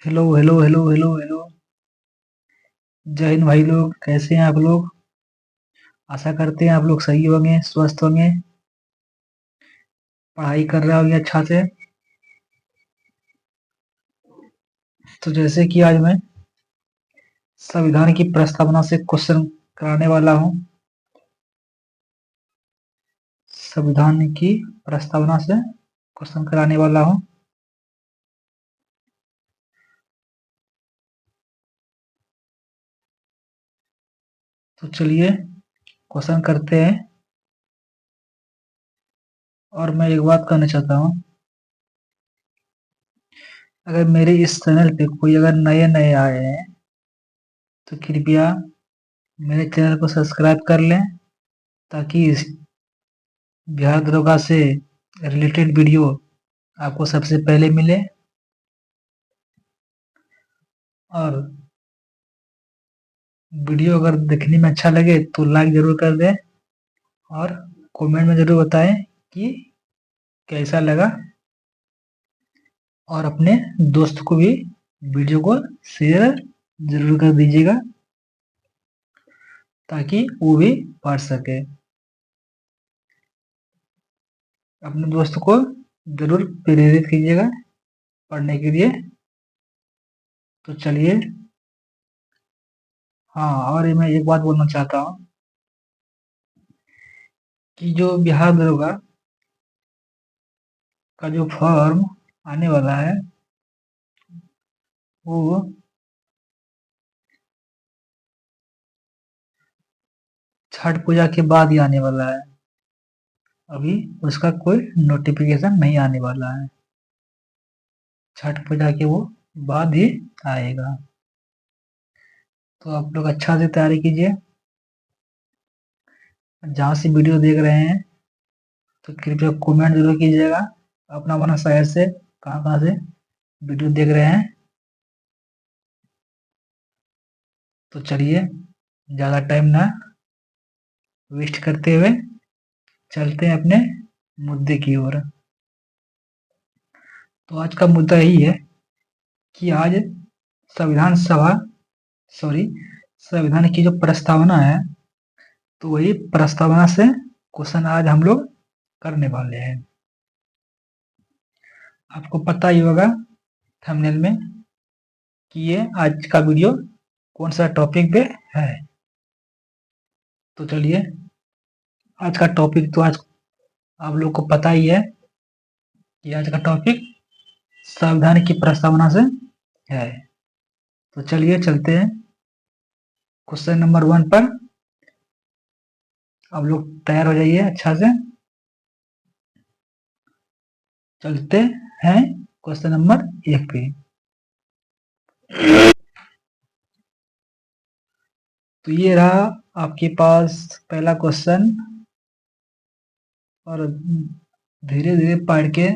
Hello hello hello hello hello. जय हिंद भाई लोग, कैसे हैं आप लोग? आशा करते हैं आप लोग सही होंगे, स्वस्थ होंगे, पढ़ाई कर रहे होंगे अच्छा से। तो जैसे कि आज मैं संविधान की प्रस्तावना से क्वेश्चन कराने वाला हूँ। संविधान की प्रस्तावना से क्वेश्चन कराने वाला हूँ। तो चलिए क्वेश्चन करते हैं। और मैं एक बात कहना चाहता हूँ, अगर मेरे इस चैनल पे कोई अगर नए नए आए हैं तो कृपया मेरे चैनल को सब्सक्राइब कर लें, ताकि इस बिहार दरोगा से रिलेटेड वीडियो आपको सबसे पहले मिले। और वीडियो अगर देखने में अच्छा लगे तो लाइक जरूर कर दें, और कमेंट में जरूर बताएं कि कैसा लगा। और अपने दोस्त को भी वीडियो को शेयर जरूर कर दीजिएगा, ताकि वो भी पढ़ सके। अपने दोस्त को जरूर प्रेरित कीजिएगा पढ़ने के लिए। तो चलिए, हाँ, और मैं एक बात बोलना चाहता हूँ कि जो बिहार दरोगा का जो फॉर्म आने वाला है वो छठ पूजा के बाद ही आने वाला है। अभी उसका कोई नोटिफिकेशन नहीं आने वाला है। छठ पूजा के वो बाद ही आएगा। तो आप लोग अच्छा से तैयारी कीजिए। जहाँ से वीडियो देख रहे हैं तो कृपया कमेंट जरूर कीजिएगा, अपना अपना शहर से कहाँ कहाँ से वीडियो देख रहे हैं। तो चलिए, ज़्यादा टाइम ना वेस्ट करते हुए चलते हैं अपने मुद्दे की ओर। तो आज का मुद्दा यही है कि आज संविधान सभा सॉरी संविधान की जो प्रस्तावना है, तो वही प्रस्तावना से क्वेश्चन आज हम लोग करने वाले हैं। आपको पता ही होगा थंबनेल में कि ये आज का वीडियो कौन सा टॉपिक पे है। तो चलिए, आज का टॉपिक तो आज आप लोग को पता ही है कि आज का टॉपिक संविधान की प्रस्तावना से है। तो चलिए चलते हैं क्वेश्चन नंबर 1 पर। आप लोग तैयार हो जाइए अच्छा से। चलते हैं क्वेश्चन नंबर 1 पे। तो ये रहा आपके पास पहला क्वेश्चन। और धीरे धीरे पढ़ के,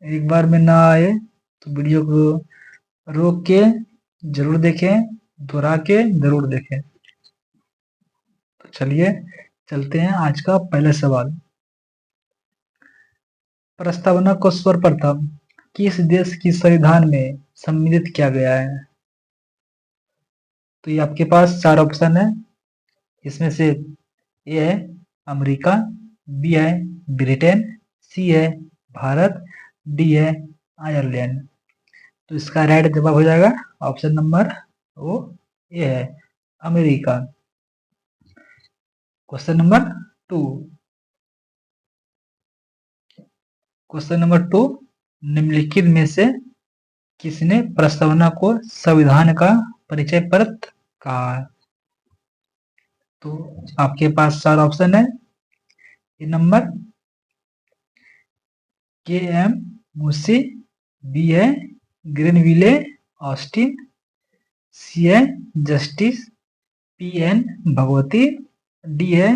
एक बार में ना आए तो वीडियो को रोक के जरूर देखें, दोहरा के जरूर देखें। तो चलिए चलते हैं आज का पहला सवाल। प्रस्तावना को सर्वप्रथम किस देश की संविधान में सम्मिलित किया गया है? तो ये आपके पास 4 ऑप्शन है। इसमें से ए है अमेरिका, बी है ब्रिटेन, सी है भारत, डी है आयरलैंड। तो इसका राइट जवाब हो जाएगा ऑप्शन नंबर वो ए है America. Question number 2। Question number 2, निम्नलिखित में से किसने प्रस्तावना को संविधान का परिचय पत्र कहा है? तो आपके पास 4 ऑप्शन है। A number K M Munshi, B है ग्रेनविले ऑस्टिन, सी है justice P N Bhagwati, D है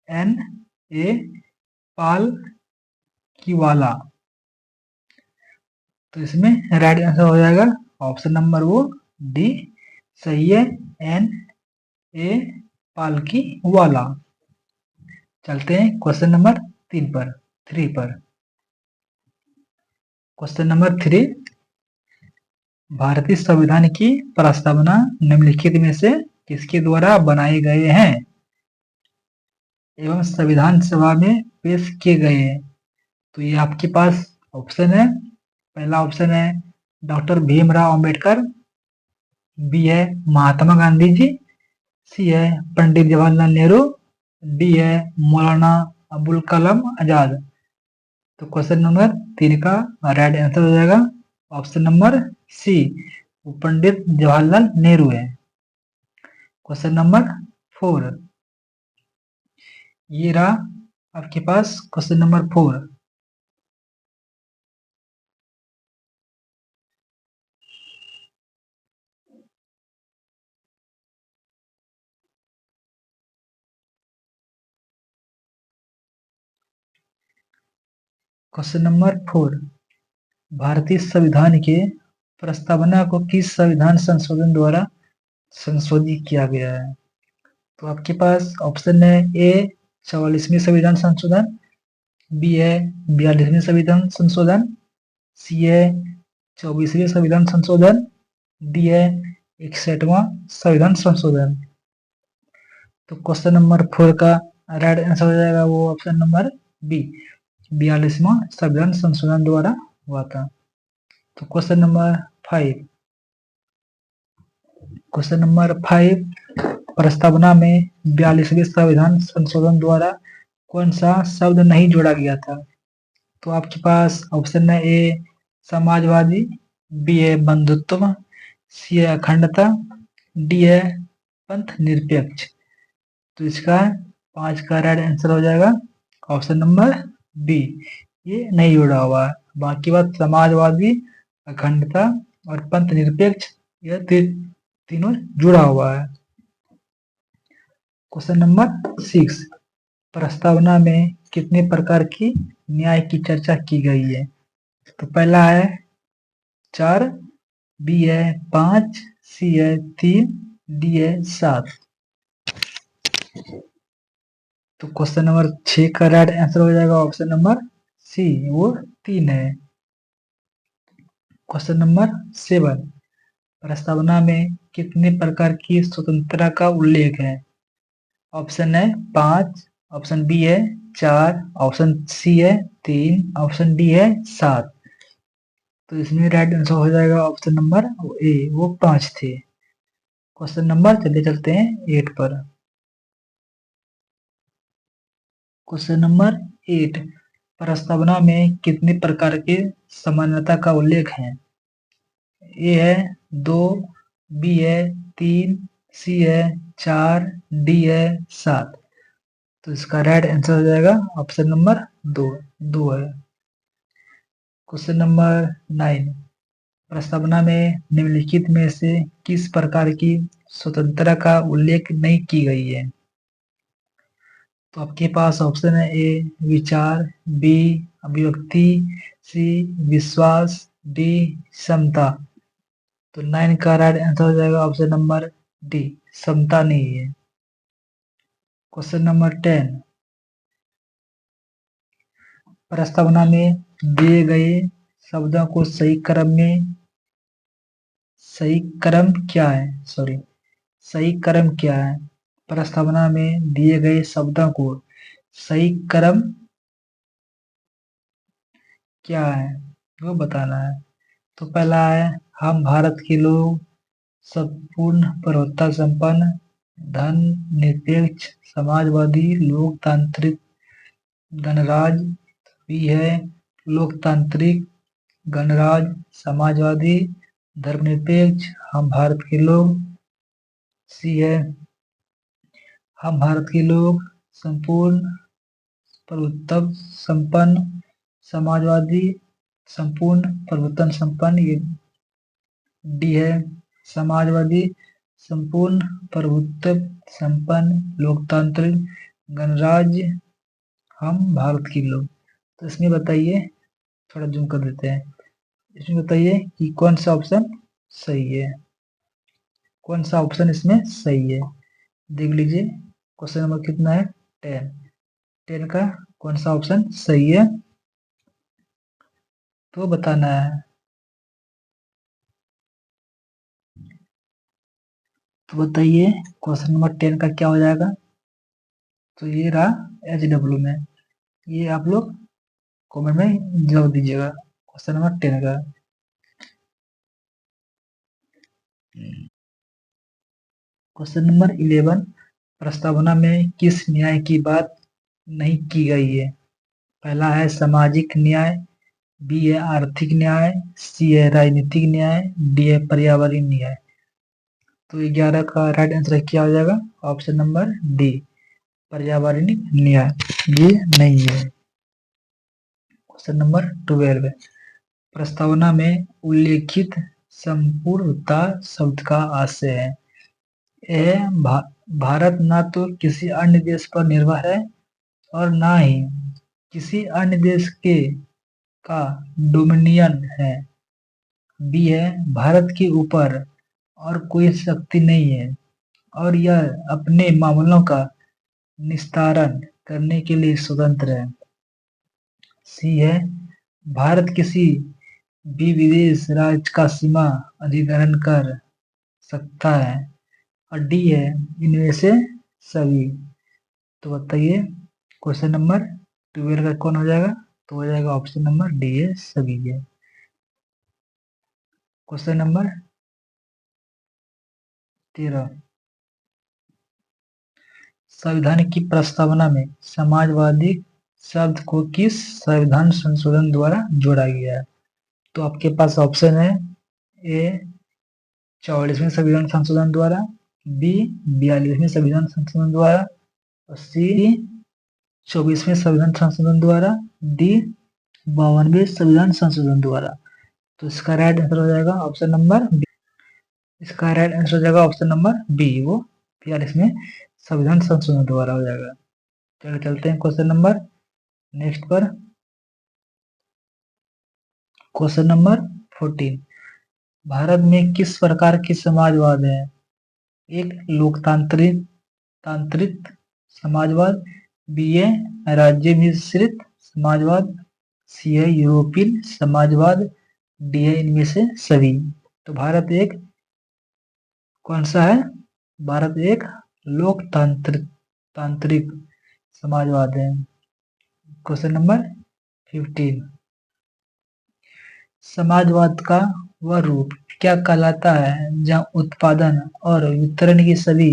एन ए पाल किवाला। तो इसमें राइट आंसर हो जाएगा ऑप्शन नंबर वो डी, सही है एन ए पालकी वाला। चलते हैं क्वेश्चन नंबर 3 पर। क्वेश्चन नंबर 3, भारतीय संविधान की प्रस्तावना निम्नलिखित में से किसके द्वारा बनाए गए हैं एवं संविधान सभा में पेश किए गए हैं? तो ये आपके पास ऑप्शन है। पहला ऑप्शन है डॉक्टर भीमराव अंबेडकर, बी है महात्मा गांधी जी, सी है पंडित जवाहरलाल नेहरू, डी है मौलाना अबुल कलाम आजाद। तो क्वेश्चन नंबर 3 का राइट आंसर हो जाएगा ऑप्शन नंबर सी, वो पंडित जवाहरलाल नेहरू है। क्वेश्चन नंबर 4, ये रहा आपके पास क्वेश्चन नंबर 4। क्वेश्चन नंबर 4, भारतीय संविधान के प्रस्तावना को किस संविधान संशोधन द्वारा संशोधित किया गया है? तो आपके पास ऑप्शन है ए 44वें संविधान संशोधन, बी है 42वें संविधान संशोधन, सी है 24वें संविधान संशोधन, डी है 61वां संविधान संशोधन। तो क्वेश्चन नंबर 4 का राइट आंसर हो जाएगा वो ऑप्शन नंबर बी, 42वां संविधान संशोधन द्वारा हुआ था। तो क्वेश्चन नंबर 5, क्वेश्चन नंबर 5, प्रस्तावना में 42वें संविधान संशोधन द्वारा कौन सा शब्द नहीं जोड़ा गया था? तो आपके पास ऑप्शन है ए समाजवादी, बी है बंधुत्व, सी है अखंडता, डी है पंथ निरपेक्ष। तो इसका 5 का राइट आंसर हो जाएगा ऑप्शन नंबर बी, ये नहीं जुड़ा हुआ है। बाकी बात समाजवादी, अखंडता और पंथ निरपेक्ष यह तीनों जुड़ा हुआ है। क्वेश्चन नंबर 6, प्रस्तावना में कितने प्रकार की न्याय की चर्चा की गई है? तो पहला है 4, बी है 5, सी है 3, डी है 7। तो क्वेश्चन नंबर 6 का राइट आंसर हो जाएगा ऑप्शन नंबर सी, वो 3 है। क्वेश्चन नंबर 7, प्रस्तावना में कितने प्रकार की स्वतंत्रता का उल्लेख है? ऑप्शन है 5, ऑप्शन बी है 4, ऑप्शन सी है 3, ऑप्शन डी है 7। तो इसमें राइट आंसर हो जाएगा ऑप्शन नंबर ए, वो 5 थे। क्वेश्चन नंबर चलते चलते हैं 8 पर। क्वेश्चन नंबर 8, प्रस्तावना में कितने प्रकार के समानता का उल्लेख है? ए है 2, बी है 3, सी है 4, डी है 7। तो इसका राइट आंसर हो जाएगा ऑप्शन नंबर 2, 2 है। क्वेश्चन नंबर 9, प्रस्तावना में निम्नलिखित में से किस प्रकार की स्वतंत्रता का उल्लेख नहीं की गई है? तो आपके पास ऑप्शन है ए विचार, बी अभिव्यक्ति, सी विश्वास, डी समता। तो 9 का राइट आंसर हो जाएगा ऑप्शन नंबर डी, समता नहीं है। क्वेश्चन नंबर 10, प्रस्तावना में दिए गए शब्दों को सही क्रम में, सही क्रम क्या है, सॉरी, सही क्रम क्या है? प्रस्तावना में दिए गए शब्दों को सही क्रम क्या है वो बताना है। तो पहला है हम भारत के लोग, संपूर्ण प्रभुत्ता संपन्न, धन निरपेक्ष, समाजवादी, लोकतांत्रिक, गणराज, भी है लोकतांत्रिक, गणराज, समाजवादी, धर्मनिरपेक्ष, हम भारत के लोग, सी है हम भारत के लोग, संपूर्ण प्रभुत्व संपन्न, समाजवादी, संपूर्ण प्रभुत्व संपन्न, ये डी है समाजवादी, संपूर्ण प्रभुत्व संपन्न, लोकतांत्रिक, गणराज्य, हम भारत के लोग। तो इसमें बताइए, थोड़ा जूम कर देते हैं, इसमें बताइए कि कौन सा ऑप्शन सही है, कौन सा ऑप्शन इसमें सही है। देख लीजिए क्वेश्चन नंबर कितना है 10, 10 का कौन सा ऑप्शन सही है तो बताना है। तो बताइए क्वेश्चन नंबर 10 का क्या हो जाएगा। तो ये रहा HW में, ये आप लोग कमेंट में जवाब दीजिएगा क्वेश्चन नंबर 10 का। क्वेश्चन नंबर 11, प्रस्तावना में किस न्याय की बात नहीं की गई है। पहला है सामाजिक न्याय, बी है आर्थिक न्याय, सी है राजनीतिक न्याय, डी है पर्यावरणीय न्याय। तो 11 का राइट आंसर क्या हो जाएगा, ऑप्शन नंबर डी, पर्यावरणीय न्याय, ये नहीं है। क्वेश्चन नंबर 12, प्रस्तावना में उल्लेखित संपूर्णता शब्द का आशय है। ए भारत न तो किसी अन्य देश पर निर्भर है और ना ही किसी अन्य देश के का डोमिनियन है। बी है भारत के ऊपर और कोई शक्ति नहीं है और यह अपने मामलों का निस्तारण करने के लिए स्वतंत्र है। सी है भारत किसी भी विदेश राज्य का सीमा अधिग्रहण कर सकता है। और डी है इनमें से सभी। तो बताइए क्वेश्चन नंबर 12 का कौन हो जाएगा, तो हो जाएगा ऑप्शन नंबर डी है सभी है। क्वेश्चन नंबर 13, संविधान की प्रस्तावना में समाजवादी शब्द को किस संविधान संशोधन द्वारा जोड़ा गया है। तो आपके पास ऑप्शन है ए 44वें संविधान संशोधन द्वारा, बी 42वें संविधान संशोधन द्वारा, और सी 24वें संविधान संशोधन द्वारा, डी 52वें संविधान संशोधन द्वारा। तो इसका राइट आंसर हो जाएगा ऑप्शन नंबर बी। इसका राइट आंसर हो जाएगा ऑप्शन नंबर बी, वो 42वें संविधान संशोधन द्वारा हो जाएगा। चलो चलते हैं क्वेश्चन नंबर नेक्स्ट पर। क्वेश्चन नंबर 14, भारत में किस प्रकार की समाजवाद है। एक लोकतांत्रिक तांत्रिक समाजवाद, बी है राज्य मिश्रित समाजवाद, सी है यूरोपीय समाजवाद, डी है इनमें से सभी। तो भारत एक कौन सा है, भारत एक लोकतांत्रिक तांत्रिक समाजवाद है। क्वेश्चन नंबर 15, समाजवाद का वह रूप क्या कहलाता है जहां उत्पादन और वितरण की सभी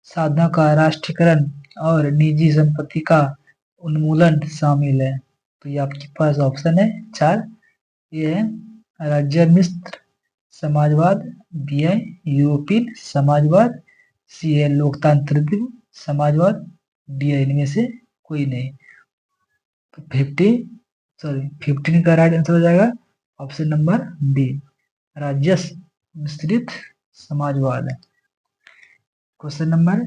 साधनों का राष्ट्रीयकरण और निजी संपत्ति का उन्मूलन शामिल है। तो ये आपके पास ऑप्शन है 4, ये है राज्य मिश्र समाजवाद, बी है यूरोपीय समाजवाद, सी है लोकतांत्रिक समाजवाद, डी है इनमें से कोई नहीं। तो 15 का राइट आंसर हो जाएगा ऑप्शन नंबर बी, राज्य मिश्रित समाजवाद। क्वेश्चन नंबर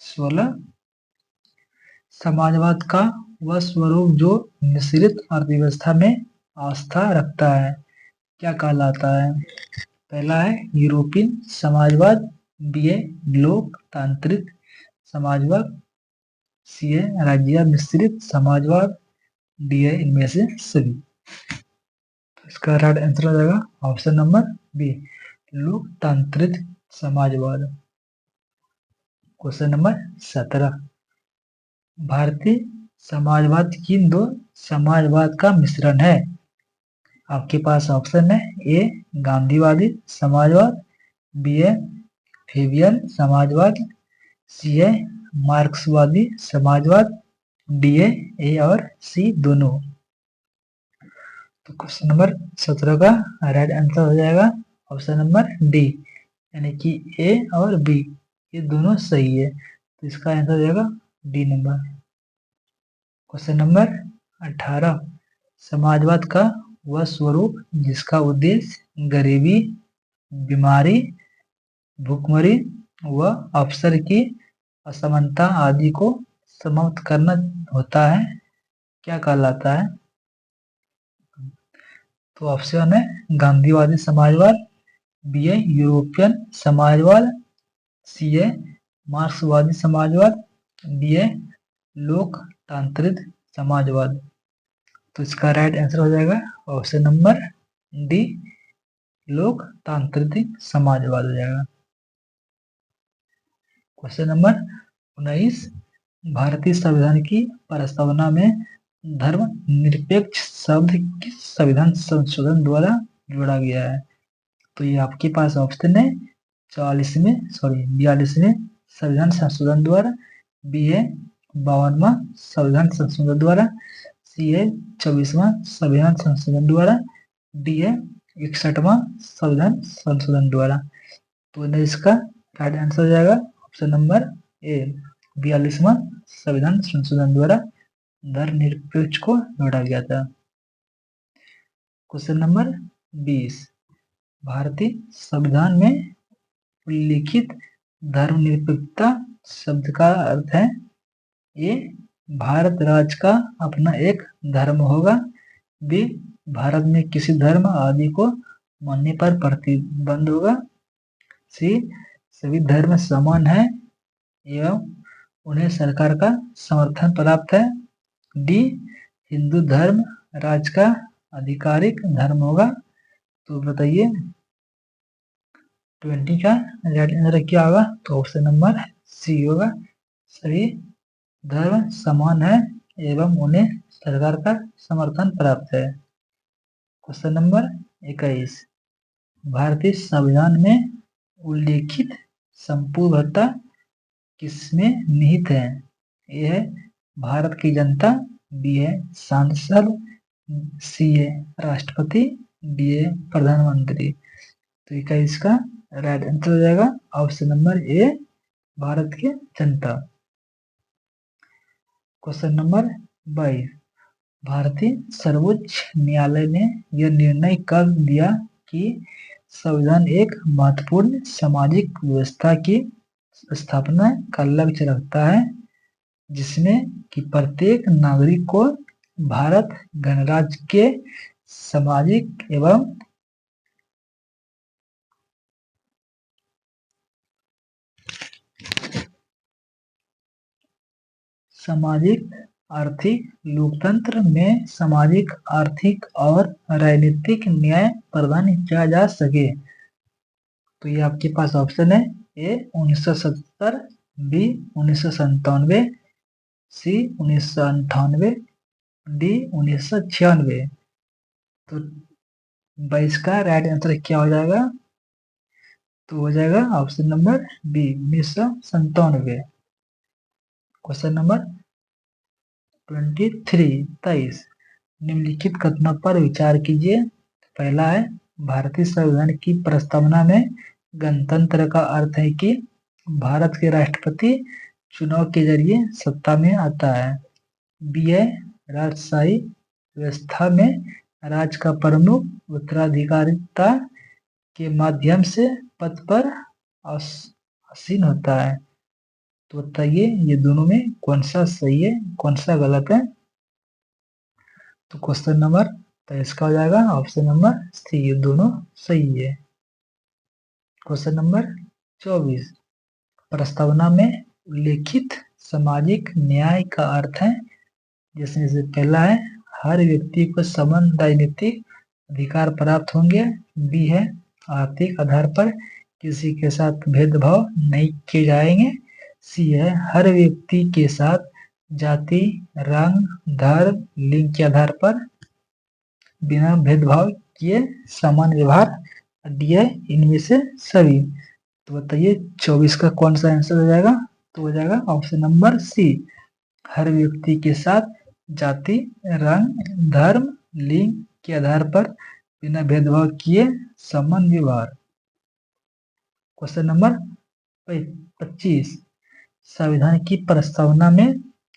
16, समाजवाद का वह स्वरूप जो मिश्रित अर्थव्यवस्था में आस्था रखता है क्या कहलाता है। पहला है यूरोपीय समाजवाद, बी है लोकतांत्रिक समाजवाद, सी है राज्य मिश्रित समाजवाद, डी है इनमें से सभी। तो इसका राइट आंसर हो जाएगा ऑप्शन नंबर बी, लोकतांत्रिक समाजवाद। क्वेश्चन नंबर 17, भारतीय समाजवाद किन दो समाजवाद का मिश्रण है। आपके पास ऑप्शन है ए गांधीवादी समाजवाद, बी है फेबियन समाजवाद, सी है मार्क्सवादी समाजवाद, डी है ए और सी दोनों। तो क्वेश्चन नंबर 17 का राइट आंसर हो जाएगा ऑप्शन नंबर डी, यानी कि ए और बी ये दोनों सही है। तो इसका आंसर हो जाएगा डी नंबर। क्वेश्चन नंबर 18, समाजवाद का वह स्वरूप जिसका उद्देश्य गरीबी, बीमारी, भुखमरी व अवसर की असमानता आदि को समाप्त करना होता है क्या कहलाता है। तो ऑप्शन है गांधीवादी समाजवाद, बी है यूरोपियन समाजवाद, सी है मार्क्सवादी समाजवाद, डी है लोकतांत्रिक समाजवाद। तो इसका राइट आंसर हो जाएगा ऑप्शन नंबर डी, लोकतांत्रिक समाजवाद हो जाएगा। क्वेश्चन नंबर 19, भारतीय संविधान की प्रस्तावना में धर्मनिरपेक्ष शब्द किस संविधान संशोधन द्वारा जोड़ा गया है? तो ये आपके पास ऑप्शन है 42वें संविधान संशोधन द्वारा, बी है 52वां संविधान संशोधन द्वारा, सी है 24वां संविधान संशोधन द्वारा, डी है 61वां संविधान संशोधन द्वारा। तो इसका राइट आंसर हो जाएगा ऑप्शन नंबर ए 42वां संविधान संशोधन द्वारा धर्मनिरपेक्ष को जोड़ा गया था। क्वेश्चन नंबर 20, भारतीय संविधान में उल्लिखित धर्मनिरपेक्षता शब्द का अर्थ है? ए भारत राज्य का अपना एक धर्म होगा, बी भारत में किसी धर्म आदि को मानने पर प्रतिबंध होगा, सी सभी धर्म समान है एवं उन्हें सरकार का समर्थन प्राप्त है, डी हिंदू धर्म राज्य का आधिकारिक धर्म होगा। तो बताइए 20 का राइट आंसर क्या होगा? तो ऑप्शन नंबर सी होगा, सभी धर्म समान है एवं उन्हें सरकार का समर्थन प्राप्त है। क्वेश्चन नंबर 21, भारतीय संविधान में उल्लेखित संपूर्णता किसमें निहित है? ए है भारत की जनता, बी है सांसद, सी है राष्ट्रपति, डी है प्रधानमंत्री। तो 21 का राइट आंसर हो जाएगा ऑप्शन नंबर ए भारत की जनता। क्वेश्चन नंबर 22, भारतीय सर्वोच्च न्यायालय ने यह निर्णय कब दिया कि संविधान एक महत्वपूर्ण सामाजिक व्यवस्था की स्थापना का लक्ष्य रखता है, जिसमें कि प्रत्येक नागरिक को भारत गणराज्य के सामाजिक एवं सामाजिक आर्थिक लोकतंत्र में सामाजिक आर्थिक और राजनीतिक न्याय प्रदान किया जा सके। तो ये आपके पास ऑप्शन है ए 1970, बी 1997, सी 1998, डी 1996। तो 22 का राइट आंसर क्या हो जाएगा? तो हो जाएगा option number B 1997। Question number 23 निम्नलिखित कथनों पर विचार कीजिए। पहला है भारतीय संविधान की प्रस्तावना में गणतंत्र का अर्थ है कि भारत के राष्ट्रपति चुनाव के जरिए सत्ता में आता है, बी है राजशाही व्यवस्था में राज्य का प्रमुख उत्तराधिकारिता के माध्यम से पद पर आसीन होता है। तो बताइए ये दोनों में कौन सा सही है, कौन सा गलत है? तो क्वेश्चन नंबर 23 का हो जाएगा ऑप्शन नंबर सी, ये दोनों सही है। क्वेश्चन नंबर 24, प्रस्तावना में उल्लेखित सामाजिक न्याय का अर्थ है? जिसमें से पहला है हर व्यक्ति को समान राजनीतिक अधिकार प्राप्त होंगे, बी है आर्थिक आधार पर किसी के साथ भेदभाव नहीं किए जाएंगे, सी है हर व्यक्ति के साथ जाति, रंग, धर्म, लिंग के आधार पर बिना भेदभाव किए समान व्यवहार, डी है इनमें से सभी। तो बताइए 24 का कौन सा आंसर हो जाएगा? तो हो जाएगा ऑप्शन नंबर सी, हर व्यक्ति के साथ जाति, रंग, धर्म, लिंग के आधार पर बिना भेदभाव किए समान व्यवहार। क्वेश्चन नंबर 25, संविधान की प्रस्तावना में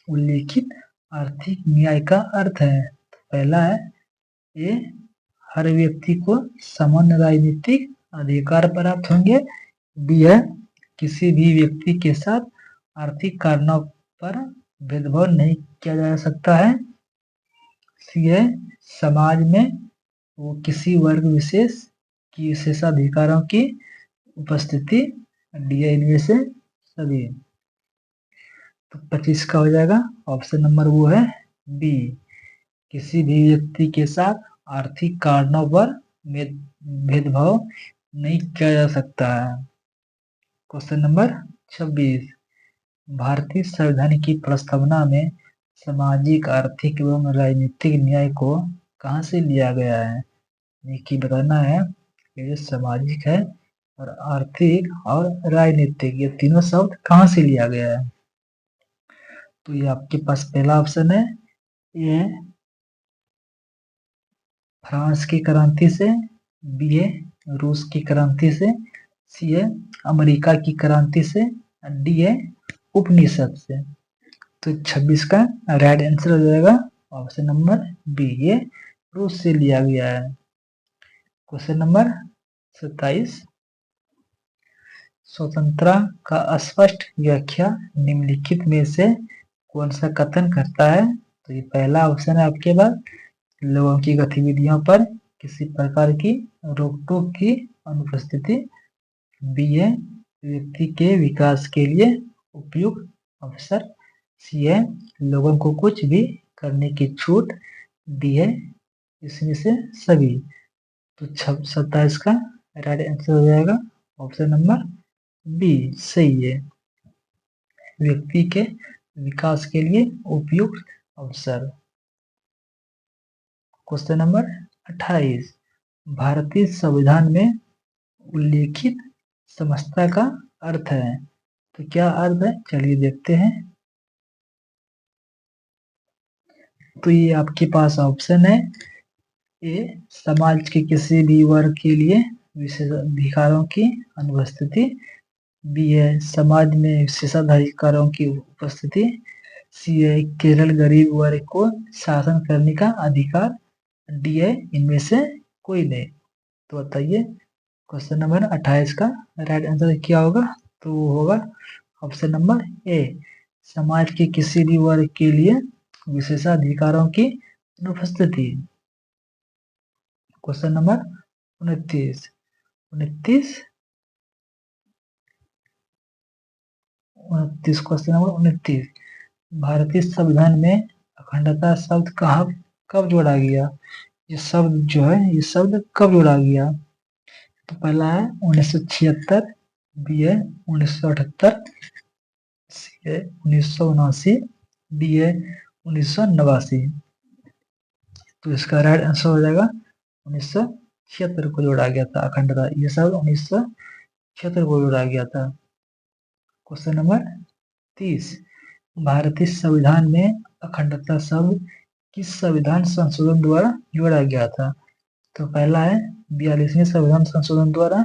उल्लेखित आर्थिक न्याय का अर्थ है? पहला है ए हर व्यक्ति को समान राजनीतिक अधिकार प्राप्त होंगे, बी है किसी भी व्यक्ति के साथ आर्थिक कारणों पर भेदभाव नहीं किया जा सकता है, सी है समाज में वो किसी वर्ग विशेष की विशेषाधिकारों की उपस्थिति, डी है इनमें से सभी। तो 25 का हो जाएगा ऑप्शन नंबर वो है बी, किसी भी व्यक्ति के साथ आर्थिक कारणों पर भेदभाव नहीं किया जा सकता है। क्वेश्चन नंबर 26, भारतीय संविधान की प्रस्तावना में सामाजिक, आर्थिक एवं राजनीतिक न्याय को कहाँ से लिया गया है? ये कि बताना है कि जो सामाजिक है और आर्थिक और राजनीतिक, ये तीनों शब्द कहाँ से लिया गया है? तो ये आपके पास पहला ऑप्शन है, ये फ्रांस की क्रांति से, बी है रूस की क्रांति से, सी है अमेरिका की क्रांति से, डी है उपनिषद से। तो 26 का राइट आंसर हो जाएगा ऑप्शन नंबर बी, ये रूस से लिया गया है। क्वेश्चन नंबर 27, स्वतंत्रता का स्पष्ट व्याख्या निम्नलिखित में से कौन सा कथन करता है? तो ये पहला ऑप्शन है आपके पास, लोगों की गतिविधियों पर किसी प्रकार की रोक टोक की अनुपस्थिति, बी है व्यक्ति के विकास के लिए उपयुक्त अवसर, सी है लोगों को कुछ भी करने की छूट, डी है इसमें से सभी। तो 27 का राइट आंसर हो जाएगा ऑप्शन नंबर बी, सही है, व्यक्ति के विकास के लिए उपयुक्त अवसर। क्वेश्चन नंबर 28, भारतीय संविधान में उल्लेखित समस्या का अर्थ है। तो क्या अर्थ है, चलिए देखते हैं। तो ये आपके पास ऑप्शन है, ए समाज के किसी भी वर्ग के लिए विशेषाधिकारों की अनुपस्थिति, बी है समाज में विशेषाधिकारों की उपस्थिति, सी है केवल गरीब वर्ग को शासन करने का अधिकार, डी है इनमें से कोई नहीं। तो बताइए क्वेश्चन नंबर 28 का राइट आंसर क्या होगा? तो वो होगा ऑप्शन नंबर ए, समाज के किसी भी वर्ग के लिए विशेषाधिकारों की अनुपस्थिति। क्वेश्चन नंबर 29, 29 क्वेश्चन नंबर 29, भारतीय संविधान में अखंडता शब्द कब जोड़ा गया? ये शब्द जो है, ये शब्द कब जोड़ा गया? तो पहला है 1976, बी है 1978, सी है 1979, डी है 1989। तो इसका राइट आंसर हो जाएगा 1976 को जोड़ा गया था अखंडता, ये शब्द 1976 को जोड़ा गया था। क्वेश्चन नंबर 30, भारतीय संविधान में अखंडता शब्द किस संविधान संशोधन द्वारा जोड़ा गया था? तो पहला है 42वें संविधान संशोधन द्वारा,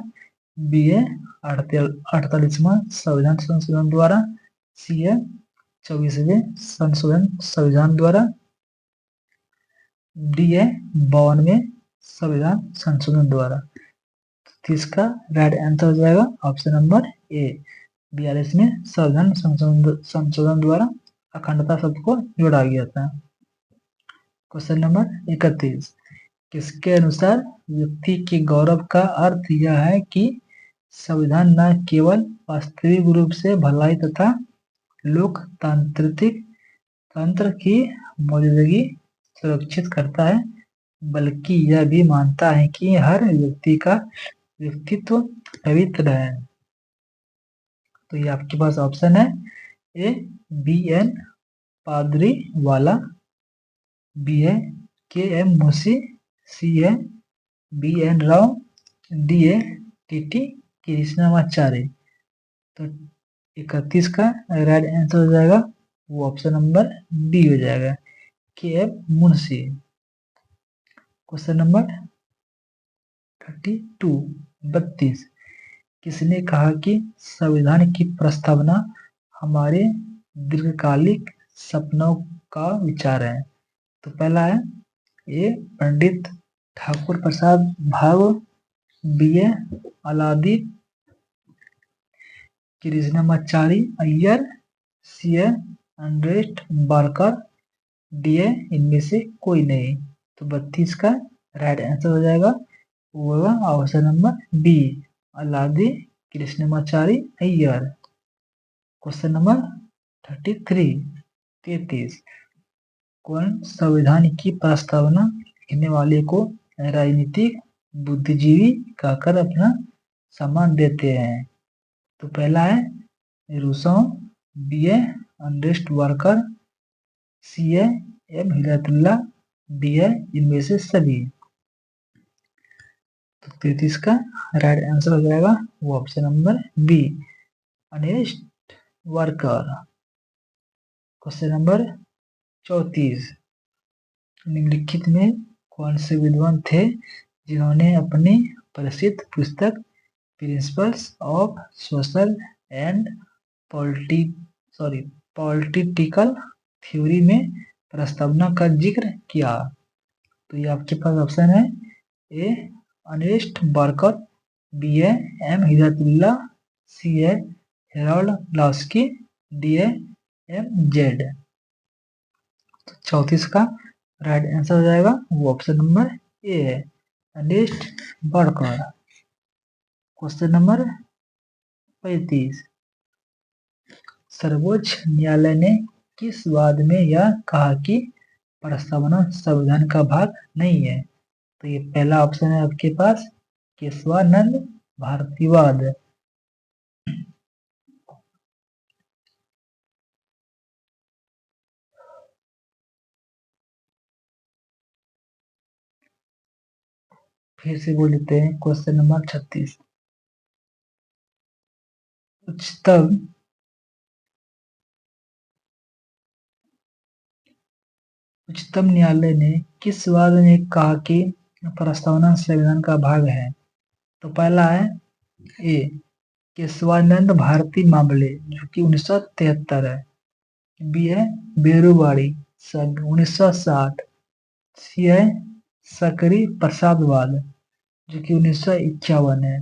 बी है 48वां संविधान संशोधन द्वारा, सी है 24वें संविधान द्वारा, डी है 52वें संविधान संशोधन द्वारा। तो इसका राइट आंसर हो जाएगा ऑप्शन नंबर ए, 42वें संविधान संशोधन द्वारा अखंडता शब्द को जोड़ा गया था। क्वेश्चन नंबर 31, किसके अनुसार व्यक्ति के गौरव का अर्थ यह है कि संविधान न केवल वास्तविक रूप से भलाई तथा लोकतांत्रिक तंत्र की मौजूदगी सुरक्षित करता है, बल्कि यह भी मानता है कि हर व्यक्ति का व्यक्तित्व पवित्र है। तो ये आपके पास ऑप्शन है, ए बी एन पादरी वाला, बी है के एम मुंशी, सी है बी एन राव, डी है टी कृष्णामाचार्य। तो 31 का राइट आंसर हो जाएगा वो ऑप्शन नंबर डी हो जाएगा, के एम मुंशी। क्वेश्चन नंबर 32, किसने कहा कि संविधान की प्रस्तावना हमारे दीर्घकालिक सपनों का विचार है? तो पहला है ए पंडित Thakur Prasad Bhav, B A Alladi Krishnamachari Iyer, C A अंड्रेस्ट बारकर, डी ए इनमें से कोई नहीं। तो 32 का राइट आंसर हो जाएगा वो होगा option number B, अलादी Krishnamachari Iyer. Question number 33, कौन संविधान की प्रस्तावना लिखने वाले को राजनीतिक बुद्धिजीवी कहकर अपना सम्मान देते हैं? तो पहला है Rousseau, B a unrest worker, C a M Hidayatullah, D ए इनमें से सभी। तो 33 का राइट आंसर हो जाएगा वो option number B, unrest worker. Question number 34, निम्नलिखित में कौन से विद्वान थे जिन्होंने अपनी प्रसिद्ध पुस्तक principles of social and political theory में प्रस्तावना का जिक्र किया? तो ये आपके पास ऑप्शन है A unrest Barker, B A M Hidayatullah, C A Harold Laski, D A M Z. 34 का राइट आंसर हो जाएगा वो ऑप्शन नंबर ए है, अनरेस्ट वर्कर। क्वेश्चन नंबर 35, सर्वोच्च न्यायालय ने किस वाद में यह कहा कि प्रस्तावना संविधान का भाग नहीं है? तो ये पहला ऑप्शन है आपके पास केशवानंद भारतीवाद, फिर से बोल देते हैं। क्वेश्चन नंबर 36, उच्चतम न्यायालय ने किस वाद में कहा कि प्रस्तावना संविधान का भाग है? तो पहला है ए केशवानंद भारती मामले जो कि 1973 है, बी है बेरुवाड़ी संघ 1960, सी है सकरी प्रसादवाद जो कि 1951 है,